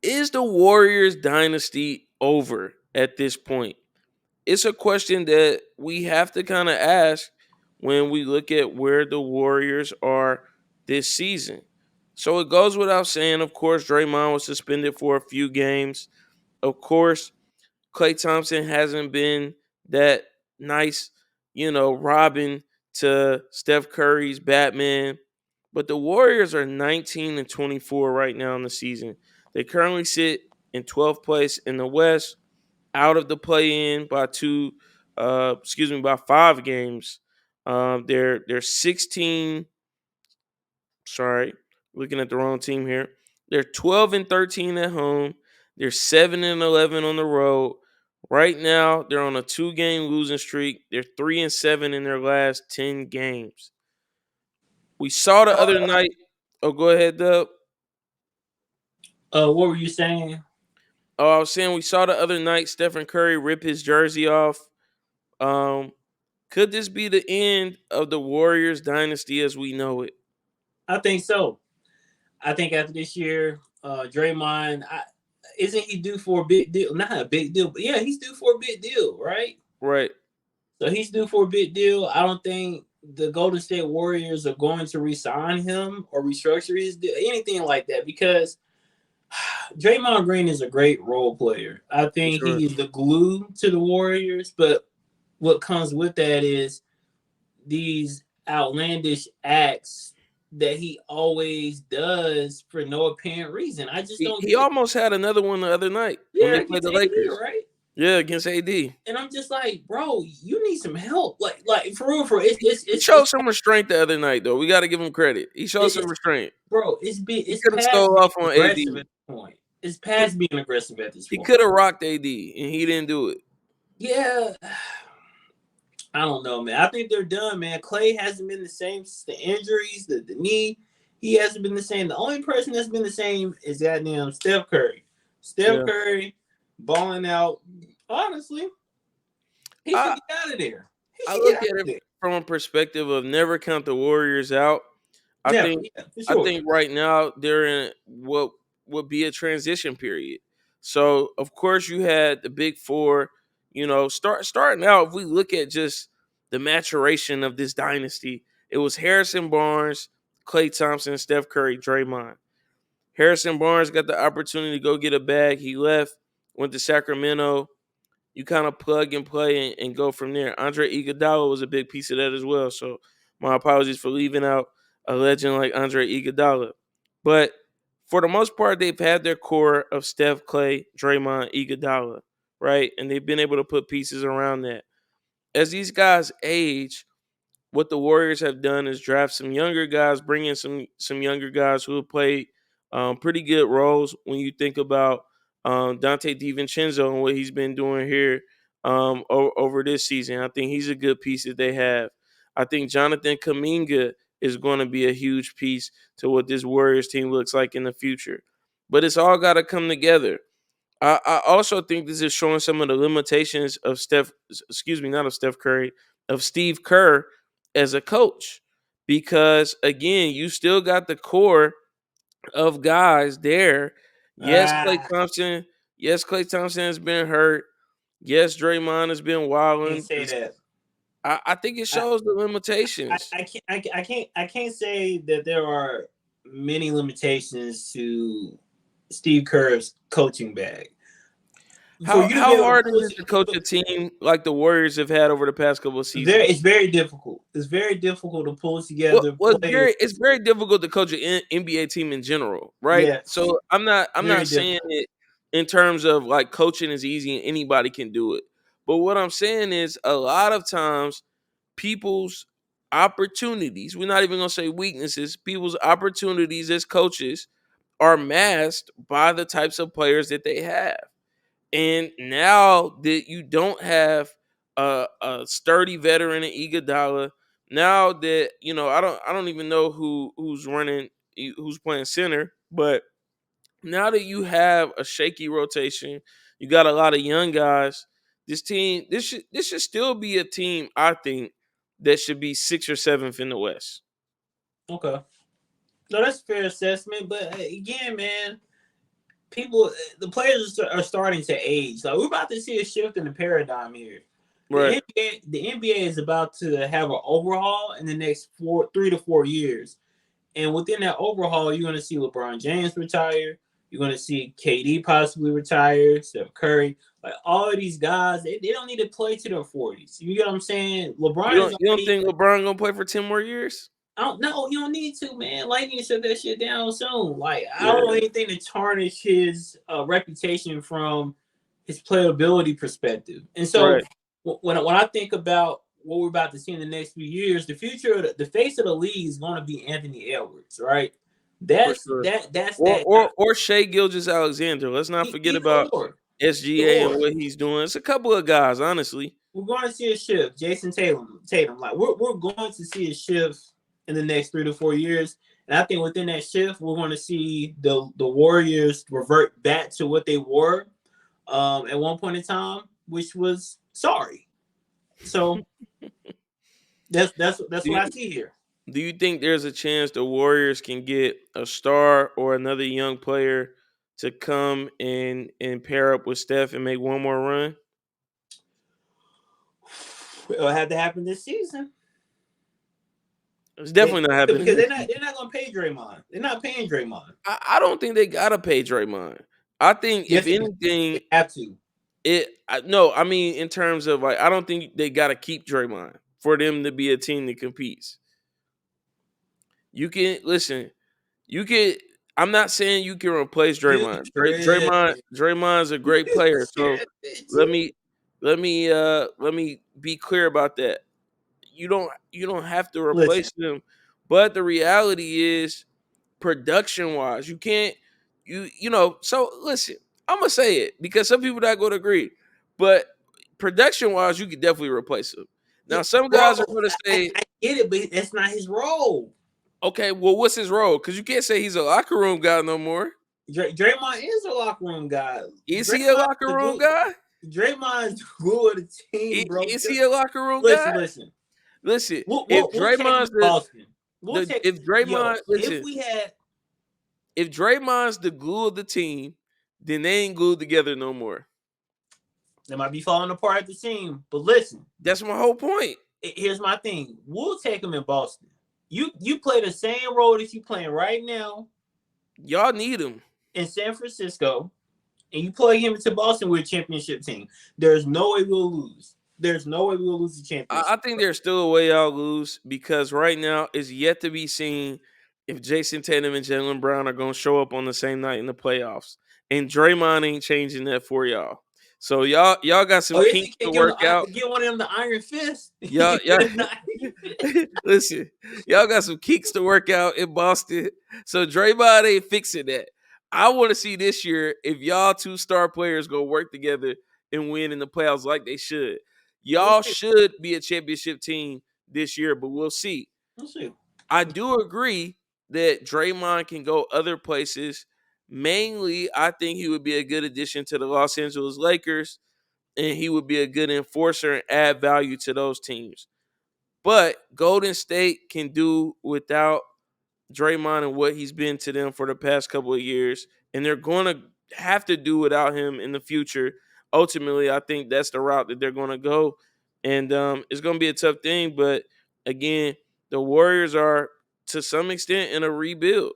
Is the Warriors dynasty over at this point? It's a question that we have to kind of ask when we look at where the Warriors are this season. So it goes without saying, of course, Draymond was suspended for a few games. Of course, Klay Thompson hasn't been that nice, Robin to Steph Curry's Batman. But the Warriors are 19 and 24 right now in the season. They currently sit in 12th place in the West, out of the play-in by 5 games. They're 16. Sorry, looking at the wrong team here. They're 12 and 13 at home. They're 7 and 11 on the road. Right now, they're on a 2-game losing streak. They're 3 and 7 in their last 10 games. We saw the other night. Oh, go ahead, Dub. What were you saying? Oh, I was saying we saw the other night Stephen Curry rip his jersey off. Um, could this be the end of the Warriors dynasty as we know it? I think so. I think after this year, Draymond, isn't he due for a big deal? Not a big deal, but yeah, he's due for a big deal, right? Right. So he's due for a big deal. I don't think the Golden State Warriors are going to re-sign him or restructure his deal, anything like that, because Draymond Green is a great role player. I think Sure. he is the glue to the Warriors, but what comes with that is these outlandish acts that he always does for no apparent reason. I just He, don't he get. almost had another one the other night when Yeah, they played against the AD, Lakers. right? Yeah, against AD. And I'm just like, bro, you need some help. Like for real, for it's it's He it's showed it's, some restraint the other night, though. We got to give him credit. He showed some it's restraint. bro, He it's could have past stole being off on aggressive AD. at this point. It's He past being aggressive at this he point. could have rocked AD, and he didn't do it. Yeah, I don't know, man. I think they're done, man. Klay hasn't been the same since the injuries, the knee. He hasn't been the same. The only person that's been the same is goddamn Steph Curry. Steph Yeah. Curry balling out. Honestly, he should I get out of there. He I should get look out at of it there. from a perspective of never count the Warriors out. I Never, think yeah, for I sure. think right now they're in what would be a transition period. So of course you had the big four, starting out. If we look at just the maturation of this dynasty, it was Harrison Barnes, Klay Thompson, Steph Curry, Draymond. Harrison Barnes got the opportunity to go get a bag. He left, went to Sacramento. You kind of plug and play and go from there. Andre Iguodala was a big piece of that as well. So my apologies for leaving out a legend like Andre Iguodala. But for the most part, they've had their core of Steph, Klay, Draymond, Iguodala, right? And they've been able to put pieces around that. As these guys age, what the Warriors have done is draft some younger guys, bring in some younger guys who have played pretty good roles. When you think about Dante DiVincenzo and what he's been doing here over this season, I think he's a good piece that they have. I think Jonathan Kuminga is going to be a huge piece to what this Warriors team looks like in the future. But it's all got to come together. I also think this is showing some of the limitations of not of Steph Curry, of Steve Kerr as a coach. Because again, you still got the core of guys there. Yes, Klay Ah, Thompson. Yes, Klay Thompson has been hurt. Yes, Draymond has been can't wilding. say that. I think it I, shows the limitations. I can't say that there are many limitations to Steve Kerr's coaching bag. For How you to be how able to hard is push it to coach a team like the Warriors have had over the past couple of very, seasons? it's very difficult. It's very difficult to pull Well, together well, players. it's very difficult to coach an NBA team in general, right? Yes, So I'm not very saying difficult. it in terms of like coaching is easy and anybody can do it. But what I'm saying is a lot of times people's opportunities, we're not even gonna say weaknesses, people's opportunities as coaches are masked by the types of players that they have. And now that you don't have a sturdy veteran in Iguodala, now that I don't even know who's playing center, but now that you have a shaky rotation, you got a lot of young guys. This should still be a team, I think, that should be sixth or seventh in the West. Okay, no, that's a fair assessment. But again, man, the players are starting to age. Like we're about to see a shift in the paradigm here. Right. The NBA is about to have an overhaul in the next 3 to 4 years. And within that overhaul, you're going to see LeBron James retire. You're going to see KD possibly retire, Steph Curry. Like all of these guys, they don't need to play to their 40s. You get what I'm saying? LeBron is You don't already. think LeBron gonna play for 10 more years? I don't know. You don't need to, man. Lightning shut that shit down soon. Like I don't Yeah. want anything to tarnish his reputation from his playability perspective. And so Right. when I think about what we're about to see in the next few years, the future, the face of the league is going to be Anthony Edwards, right? For That's sure. that guy. Or Shea Gilgeous-Alexander. Let's not forget Either about or, either SGA and or. what he's doing. It's a couple of guys, honestly. We're going to see a shift. Jason Tatum. Like we're going to see a shift in the next 3 to 4 years. And I think within that shift, we're going to see the Warriors revert back to what they were at one point in time, which was sorry. So that's Do what you, I see here. do you think there's a chance the Warriors can get a star or another young player to come and pair up with Steph and make one more run? It'll have to happen this season. It's definitely not happening Because this they're season. not going to pay Draymond. They're not paying Draymond. I don't think they gotta pay Draymond. I think if Yes, anything, they have to. no, I mean in terms of like I don't think they gotta keep Draymond for them to be a team that competes. You can listen. You can. I'm not saying you can replace You Draymond. tripping. Draymond's a great player. So let me let me be clear about that. You don't have to Listen, replace them, but the reality is production wise, you can't you know. So listen, I'm gonna say it because some people not going to agree, but production wise, you can definitely replace him. yeah, Now, some bro, guys are going to say, I get it, but that's not his role. okay, well, what's his role? Because you can't say he's a locker room guy no more. Draymond is a locker room guy. Is he a Draymond locker the room glue. guis Draymond's the glue of the team, bro. Is he a locker room guy? Listen. Listen, if We'll take him Draymond's to Boston. We'll take if Draymond if listen, we had. if Draymond's the glue of the team, then they ain't glued together no more. They might be falling apart at the seam, but listen. That's my whole point. Here's my thing. We'll take him in Boston. You play the same role that you playing right now. Y'all need him in San Francisco, and you plug him into Boston with a championship team. There's no way we'll lose. There's no way we'll lose the championship. I think there's still a way y'all lose because right now it's yet to be seen if Jason Tatum and Jaylen Brown are going to show up on the same night in the playoffs. And Draymond ain't changing that for y'all. So y'all got some kinks to work out. Get one of them the Iron Fist. Y'all listen, y'all got some kinks to work out in Boston. So Draymond ain't fixing that. I want to see this year if y'all two star players go work together and win in the playoffs like they should. Y'all should be a championship team this year, but we'll see. We'll see. I do agree that Draymond can go other places. Mainly, I think he would be a good addition to the Los Angeles Lakers, and he would be a good enforcer and add value to those teams. But Golden State can do without Draymond and what he's been to them for the past couple of years, and they're going to have to do without him in the future. Ultimately, I think that's the route that they're going to go, and it's going to be a tough thing. But again, the Warriors are to some extent in a rebuild.